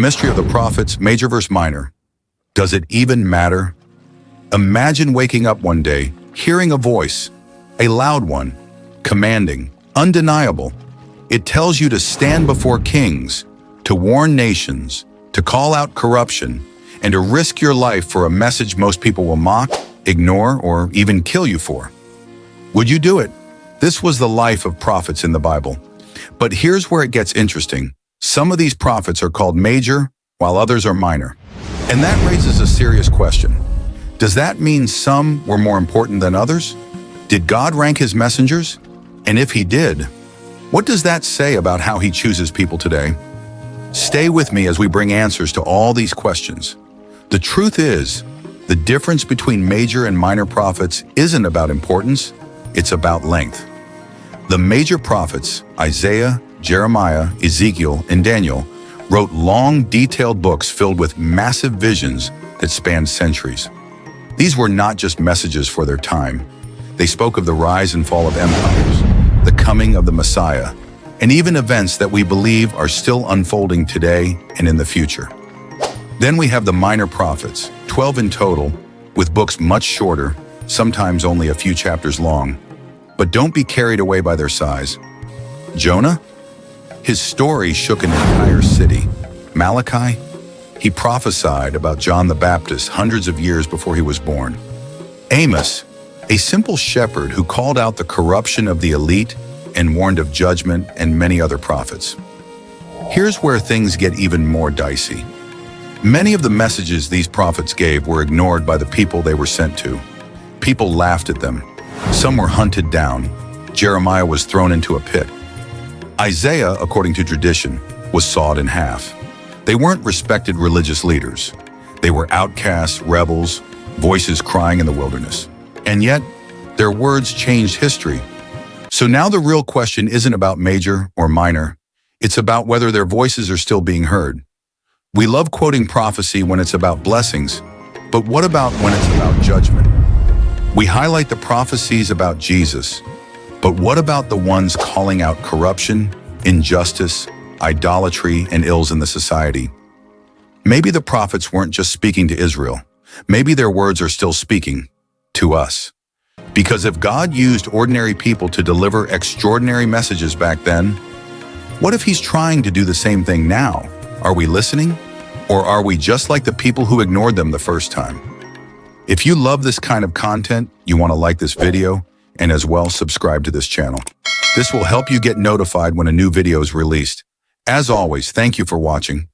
mystery of the prophets, major versus minor. Does it even matter? Imagine waking up one day, hearing a voice, a loud one, commanding, undeniable. It tells you to stand before kings, to warn nations, to call out corruption, and to risk your life for a message most people will mock, ignore, or even kill you for. Would you do it? This was the life of prophets in the Bible. But here's where it gets interesting. Some of these prophets are called major, while others are minor. And that raises a serious question. Does that mean some were more important than others? Did God rank his messengers? And if he did, what does that say about how he chooses people today? Stay with me as we bring answers to all these questions. The truth is, the difference between major and minor prophets isn't about importance, it's about length. The major prophets, Isaiah, Jeremiah, Ezekiel, and Daniel, wrote long, detailed books filled with massive visions that spanned centuries. These were not just messages for their time. They spoke of the rise and fall of empires, the coming of the Messiah, and even events that we believe are still unfolding today and in the future. Then we have the minor prophets, 12 in total, with books much shorter, sometimes only a few chapters long. But don't be carried away by their size. Jonah? His story shook an entire city. Malachi? He prophesied about John the Baptist hundreds of years before he was born. Amos? A simple shepherd who called out the corruption of the elite and warned of judgment, and many other prophets. Here's where things get even more dicey. Many of the messages these prophets gave were ignored by the people they were sent to. People laughed at them. Some were hunted down. Jeremiah was thrown into a pit. Isaiah, according to tradition, was sawed in half. They weren't respected religious leaders. They were outcasts, rebels, voices crying in the wilderness. And yet, their words changed history. So now the real question isn't about major or minor. It's about whether their voices are still being heard. We love quoting prophecy when it's about blessings, but what about when it's about judgment? We highlight the prophecies about Jesus, but what about the ones calling out corruption, injustice, idolatry, and ills in the society? Maybe the prophets weren't just speaking to Israel. Maybe their words are still speaking to us. Because if God used ordinary people to deliver extraordinary messages back then, what if he's trying to do the same thing now? Are we listening? Or are we just like the people who ignored them the first time? If you love this kind of content, you want to like this video and as well subscribe to this channel. This will help you get notified when a new video is released. As always, thank you for watching.